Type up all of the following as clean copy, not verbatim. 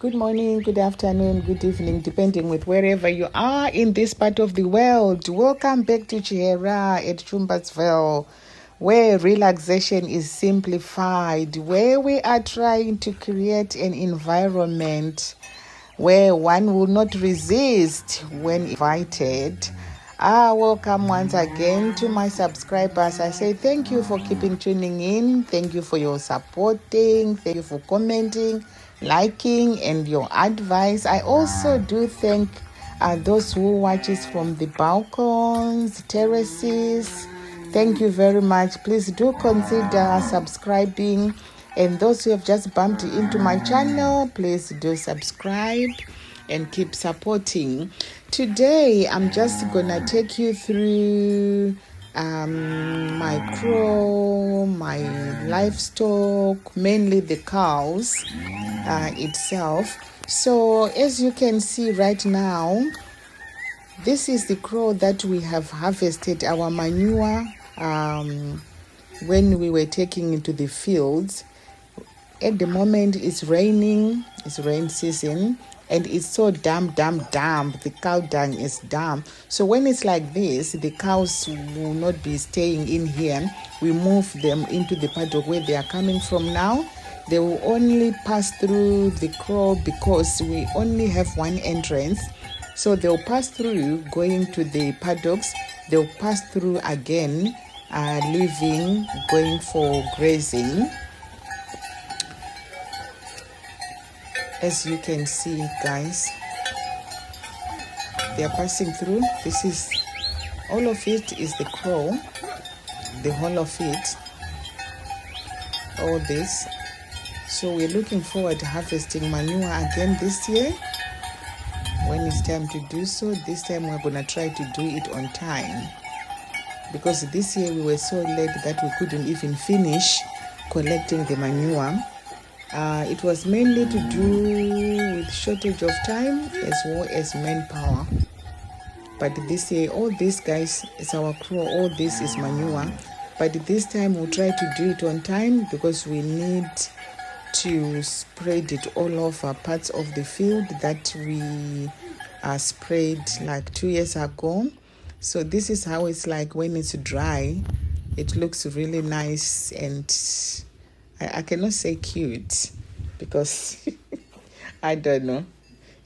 good morning, good afternoon, good evening, depending with wherever you are in this part of the world. Welcome back to Chihera at Chumbatsville, where relaxation is simplified, where we are trying to create an environment where one will not resist when invited. Welcome once again to my subscribers. I say thank you for keeping tuning in. Thank you for your supporting. Thank you for commenting, liking, and your advice. I also do thank those who watches from the balcons, terraces. Thank you very much. Please do consider subscribing. And those who have just bumped into my channel, please do subscribe and keep supporting. Today, I'm just gonna take you through my crow, my livestock, mainly the cows itself. So as you can see right now, this is the crow that we have harvested our manure when we were taking into the fields. At the moment, it's raining, it's rain season, and it's so damp. The cow dung is damp. So when it's like this, the cows will not be staying in here. We move them into the paddock where they are coming from now. They will only pass through the crow because we only have one entrance. So they'll pass through going to the paddocks. They'll pass through again, leaving, going for grazing. As you can see, guys, they are passing through. This is, all of it is the crow, the whole of it, all this. So we're looking forward to harvesting manure again this year. When it's time to do so, this time we're going to try to do it on time. Because this year we were so late that we couldn't even finish collecting the manure. It was mainly to do with shortage of time as well as manpower. But this year, all this, guys, is our crow. All this is manure. But this time we'll try to do it on time because we need to spread it all over parts of the field that we sprayed like 2 years ago. So this is how it's like when it's dry. It looks really nice, and I cannot say cute because I don't know.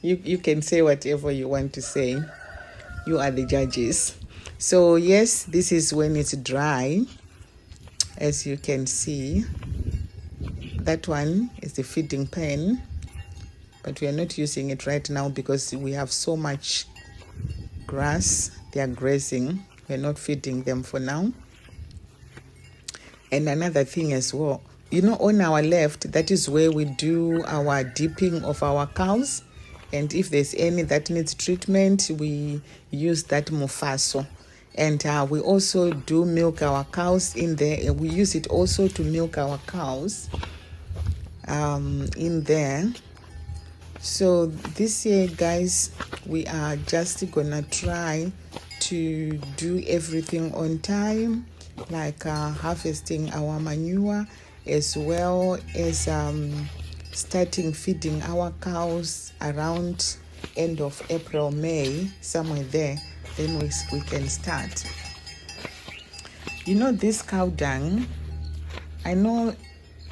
You can say whatever you want to say. You are the judges. So yes, this is when it's dry. As you can see, that one is the feeding pen, but we are not using it right now because we have so much grass. They are grazing. We're not feeding them for now. And another thing as well, you know, on our left, that is where we do our dipping of our cows. And if there's any that needs treatment, we use that mufaso. And we also do milk our cows in there. And we use it also to milk our cows in there. So this year, guys, we are just gonna try to do everything on time, like harvesting our manure, as well as starting feeding our cows around end of April, May, somewhere there. Then we can start. You know, this cow dung, I know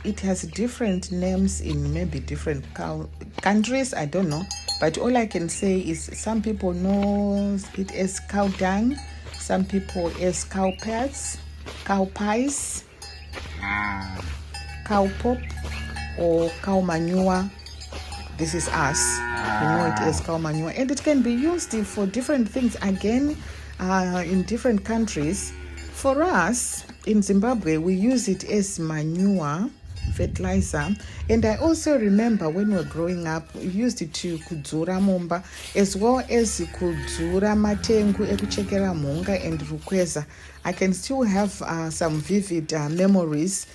it has different names in maybe different countries, I don't know. But all I can say is some people know it as cow dung, some people as cow pats, cow pies, cow pop, or cow manure. This is us. We know it as cow manure. And it can be used for different things, again, in different countries. For us, in Zimbabwe, we use it as manure, fertilizer. And I also remember when we were growing up, we used it to kudzura momba, as well as kudzura matengu ekuchekera mhonga and rukweza. I can still have some vivid memories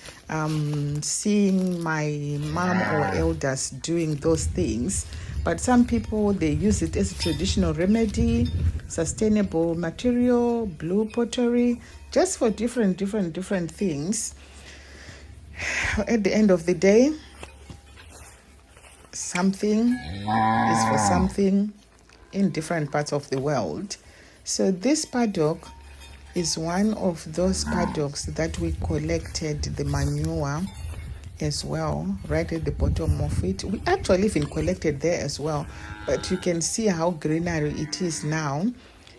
seeing my mom or elders doing those things. But some people, they use it as a traditional remedy, sustainable material, blue pottery, just for different things. At the end of the day, something, is for something in different parts of the world. So this paddock is one of those paddocks that we collected the manure as well, right at the bottom of it. We actually even collected there as well, but you can see how greenery it is now.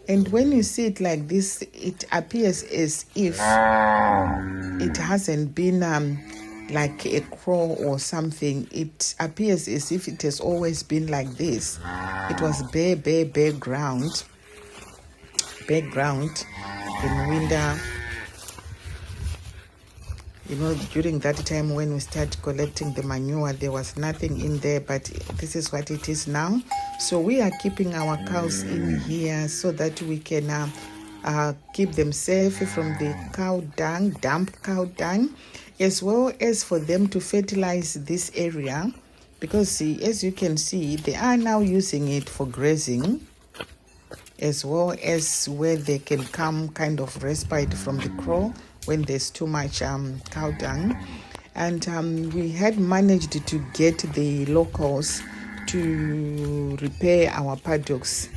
And when you see it like this, it appears as if it hasn't been like a crow or something. It appears as if it has always been like this. It was bare ground in winter. You know, during that time when we started collecting the manure, there was nothing in there, but this is what it is now. So we are keeping our cows in here so that we can keep them safe from the cow dung, damp cow dung, as well as for them to fertilize this area, because see, as you can see, they are now using it for grazing, as well as where they can come kind of respite from the crow when there's too much cow dung. And we had managed to get the locals to repair our paddocks.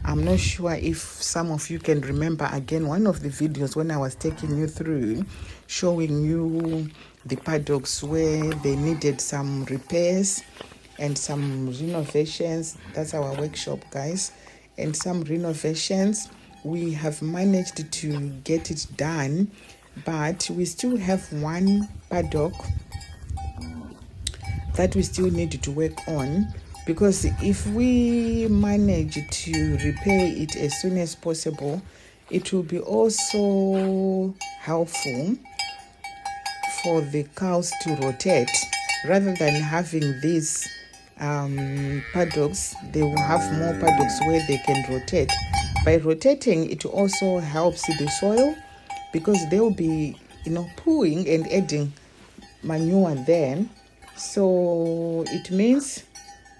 I'm not sure if some of you can remember again one of the videos when I was taking you through, showing you the paddocks where they needed some repairs and some renovations. That's our workshop, guys. And some renovations. We have managed to get it done, but we still have one paddock that we still need to work on, because if we manage to repair it as soon as possible, it will be also helpful for the cows to rotate. Rather than having these paddocks, they will have more paddocks where they can rotate. By rotating, it also helps the soil, because they will be, pooing and adding manure there. So it means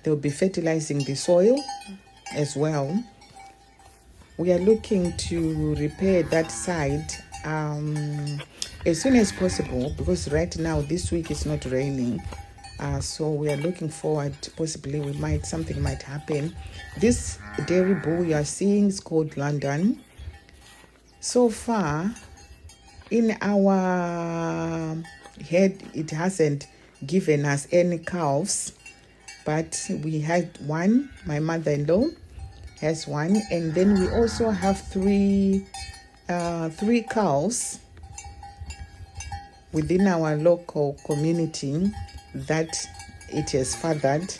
they'll be fertilizing the soil as well. We are looking to repair that side as soon as possible, because right now this week it's not raining. So we are looking forward, possibly something might happen. This dairy bull you are seeing is called London. So far in our head, it hasn't given us any calves, but we had one. My mother-in-law has one, and then we also have three cows within our local community that it has fathered.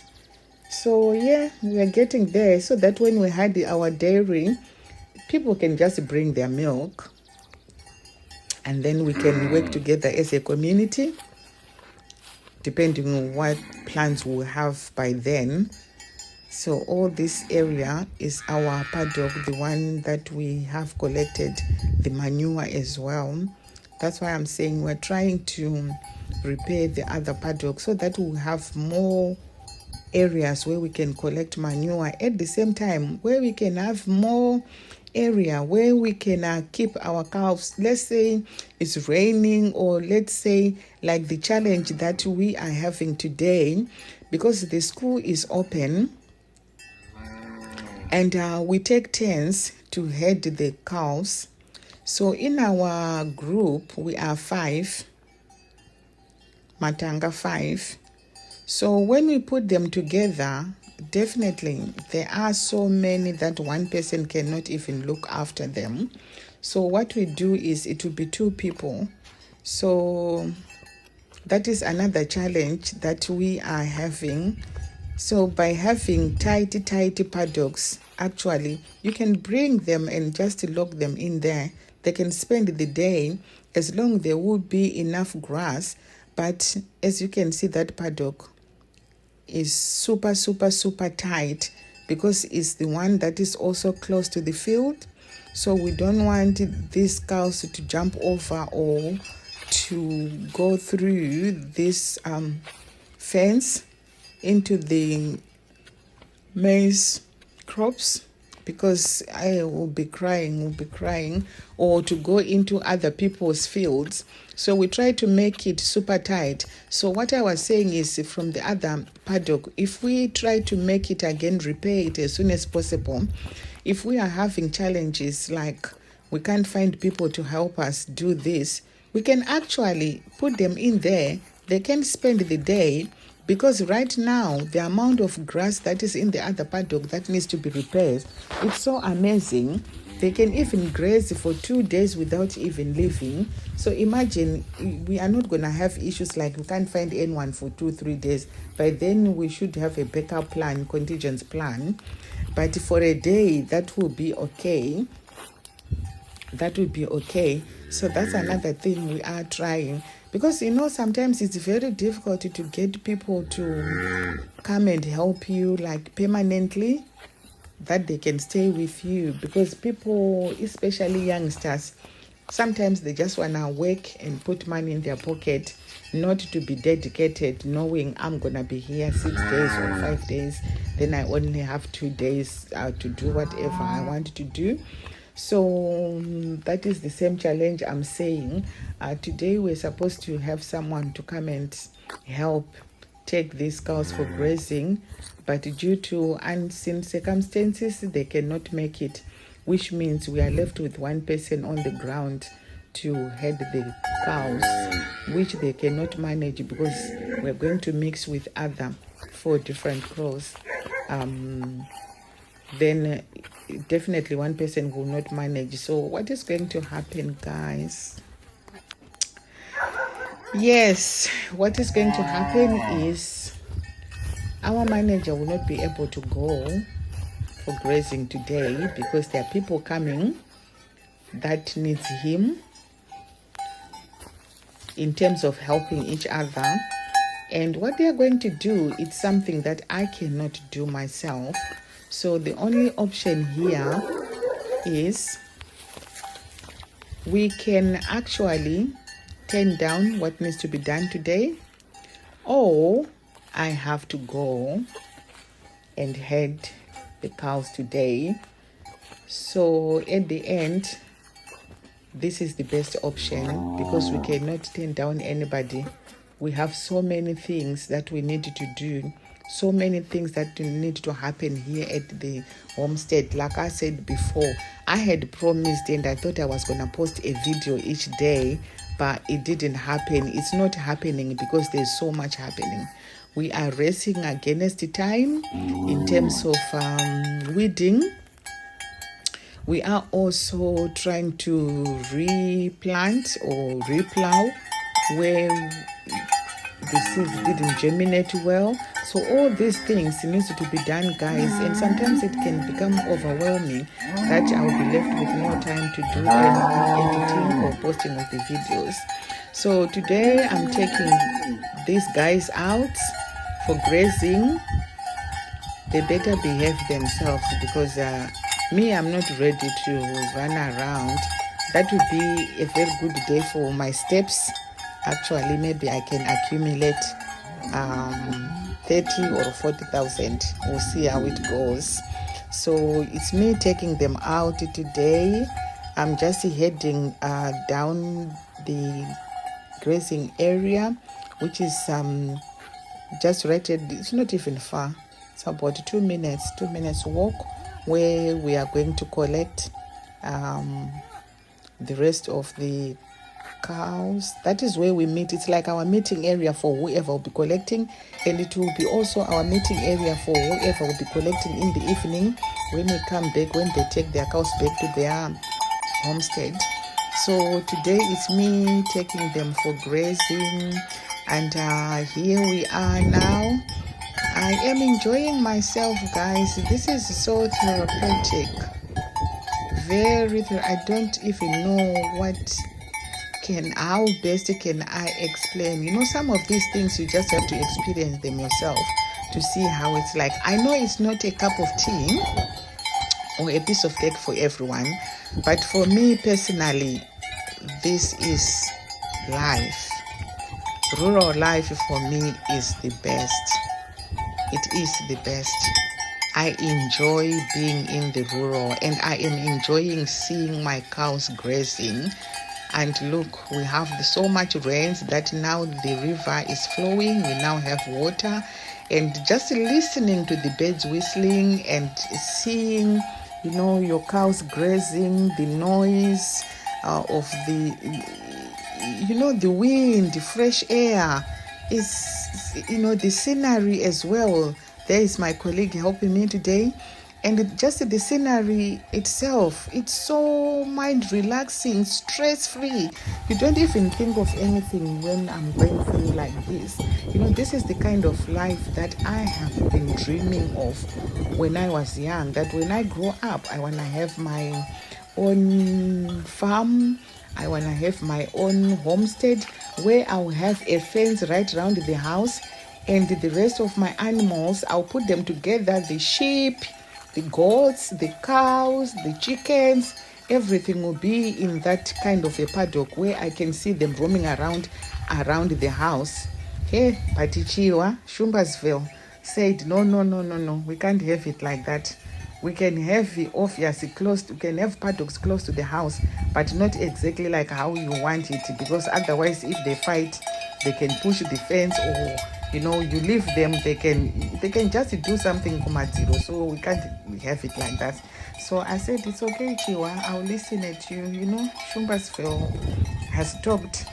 So yeah, we are getting there, so that when we had our dairy, people can just bring their milk, and then we can work together as a community, depending on what plans we'll have by then. So all this area is our paddock, the one that we have collected the manure as well. That's why I'm saying we're trying to repair the other paddock so that we'll have more areas where we can collect manure, at the same time where we can have more area where we can keep our cows. Let's say it's raining, or let's say like the challenge that we are having today, because the school is open and we take turns to head the cows. So in our group we are 5, Matanga 5. So when we put them together, definitely there are so many that one person cannot even look after them. So what we do is it will be 2 people. So that is another challenge that we are having. So by having tight paddocks, actually you can bring them and just lock them in there. They can spend the day, as long as there will be enough grass. But as you can see, that paddock is super tight, because it's the one that is also close to the field. So we don't want these cows to jump over or to go through this fence into the maize crops. because I will be crying, or to go into other people's fields. So we try to make it super tight. So what I was saying is, from the other paddock, if we try to make it again, repair it as soon as possible, if we are having challenges like we can't find people to help us do this, we can actually put them in there. They can spend the day, because right now the amount of grass that is in the other paddock that needs to be repaired, it's so amazing. They can even graze for 2 days without even leaving. So imagine, we are not going to have issues like we can't find anyone for 2-3 days. By then we should have a backup plan, contingent plan. But for a day, that will be okay. That would be okay. So that's another thing we are trying. Because, sometimes it's very difficult to get people to come and help you, like permanently, that they can stay with you. Because people, especially youngsters, sometimes they just want to work and put money in their pocket, not to be dedicated, knowing I'm going to be here 6 days or 5 days. Then I only have 2 days to do whatever I want to do. So that is the same challenge I'm saying. Today we're supposed to have someone to come and help take these cows for grazing, but due to unseen circumstances, they cannot make it, which means we are left with one person on the ground to head the cows, which they cannot manage because we're going to mix with other 4 different crows. Then definitely one person will not manage. So what is going to happen, guys? Yes, what is going to happen is our manager will not be able to go for grazing today because there are people coming that needs him in terms of helping each other. And what they are going to do, it's something that I cannot do myself. So the only option here is we can actually turn down what needs to be done today, or I have to go and head the cows today. So at the end, this is the best option because we cannot turn down anybody. We have so many things that we need to do, so many things that need to happen here at the homestead. Like I said before, I had promised and I thought I was going to post a video each day, but it didn't happen. It's not happening because there's so much happening. We are racing against the time in terms of weeding. We are also trying to replant or replow where the seeds didn't germinate well. So all these things need to be done, guys, and sometimes it can become overwhelming that I will be left with no time to do any editing or posting of the videos. So today I'm taking these guys out for grazing. They better behave themselves because me, I'm not ready to run around. That would be a very good day for my steps. Actually, maybe I can accumulate 30 or 40,000. We'll see how it goes. So it's me taking them out today. I'm just heading down the grazing area, which is just rated. It's not even far. It's about 2 minutes walk, where we are going to collect the rest of the cows. That is where we meet. It's like our meeting area for whoever will be collecting, and it will be also our meeting area for whoever will be collecting in the evening when we come back, when they take their cows back to their homestead. So today it's me taking them for grazing, and here we are now. I am enjoying myself, guys. This is so therapeutic. I don't even know how best can I explain. Some of these things you just have to experience them yourself to see how it's like. I know it's not a cup of tea or a piece of cake for everyone, but for me personally, this is life. Rural life for me is the best. It is the best. I enjoy being in the rural, and I am enjoying seeing my cows grazing. And look, we have so much rains that now the river is flowing. We now have water, and just listening to the birds whistling and seeing, your cows grazing, the noise of the wind, the fresh air, is, the scenery as well. There is my colleague helping me today. And just the scenery itself, it's so mind relaxing, stress free. You don't even think of anything when I'm going through like this. This is the kind of life that I have been dreaming of when I was young. That when I grow up, I want to have my own farm. I want to have my own homestead where I'll have a fence right around the house. And the rest of my animals, I'll put them together, the sheep, the goats, the cows, the chickens, everything will be in that kind of a paddock where I can see them roaming around the house. Hey, Patichiwa, Shumbersville said, no, we can't have it like that. We can have it obviously close, we can have paddocks close to the house, but not exactly like how you want it, because otherwise if they fight, they can push the fence, or you leave them, they can just do something kumadziro. So we can't have it like that. So I said, it's okay, Chiwa, I'll listen at you. Shumbersville has talked.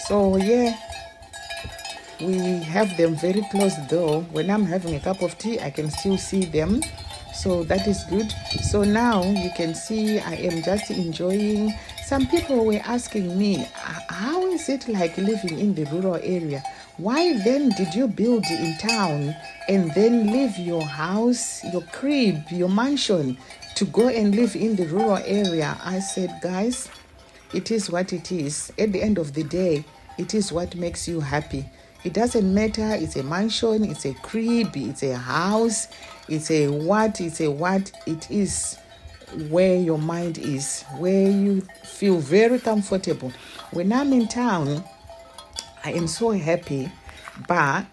So yeah, we have them very close though. When I'm having a cup of tea, I can still see them. So that is good. So now you can see I am just enjoying. Some people were asking me, how is it like living in the rural area? Why then did you build in town and then leave your house, your crib, your mansion to go and live in the rural area? I said, guys, it is what it is. At the end of the day, it is what makes you happy. It doesn't matter, it's a mansion, it's a crib, it's a house, it's a what, it is where your mind is, where you feel very comfortable. When I'm in town, I am so happy, but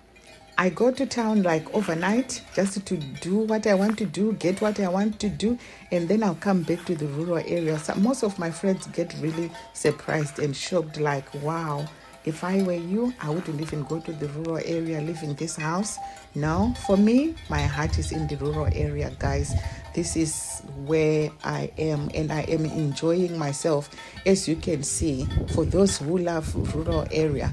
I go to town like overnight just to do what I want to do, get what I want to do, and then I'll come back to the rural area. So most of my friends get really surprised and shocked, like, wow, if I were you, I wouldn't even go to the rural area, live in this house. No, for me, my heart is in the rural area, guys. This is where I am, and I am enjoying myself. As you can see, for those who love rural area,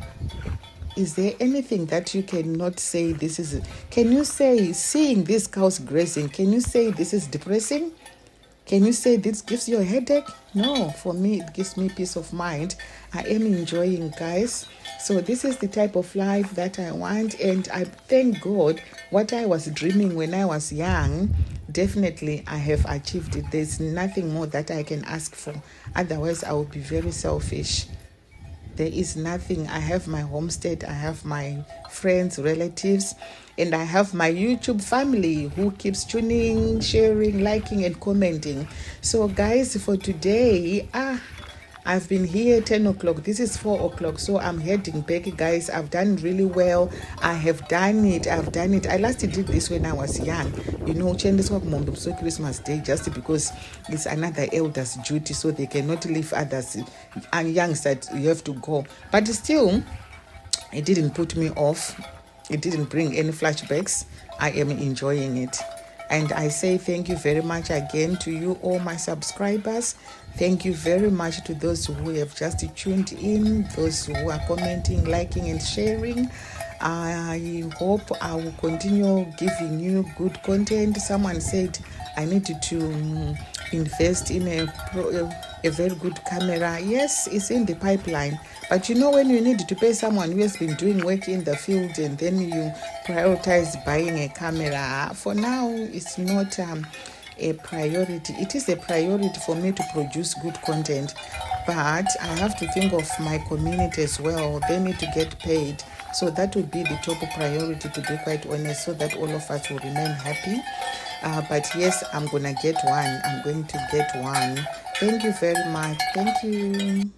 is there anything that you cannot say this is? Can you say seeing these cows grazing, can you say this is depressing? Can you say this gives you a headache? No, for me, it gives me peace of mind. I am enjoying, guys. So this is the type of life that I want, and I thank God what I was dreaming when I was young, definitely I have achieved it. There's nothing more that I can ask for. Otherwise, I would be very selfish. There is nothing. I have my homestead, I have my friends, relatives, and I have my YouTube family who keeps tuning, sharing, liking, and commenting. So guys, for today, I've been here 10 o'clock. This is 4 o'clock. So I'm heading back, guys. I've done really well. I have done it. I last did this when I was young. So Christmas Day, just because it's another elder's duty, so they cannot leave others and youngs that you have to go. But still, it didn't put me off. It didn't bring any flashbacks. I am enjoying it. And I say thank you very much again to you, all my subscribers. Thank you very much to those who have just tuned in, those who are commenting, liking, and sharing. I hope I will continue giving you good content. Someone said I needed to invest in a very good camera. Yes, it's in the pipeline. But when you need to pay someone who has been doing work in the field and then you prioritize buying a camera, for now it's not a priority. It is a priority for me to produce good content, but I have to think of my community as well. They need to get paid. So that would be the top priority, to be quite honest, so that all of us will remain happy. But yes, I'm going to get one. Thank you very much. Thank you.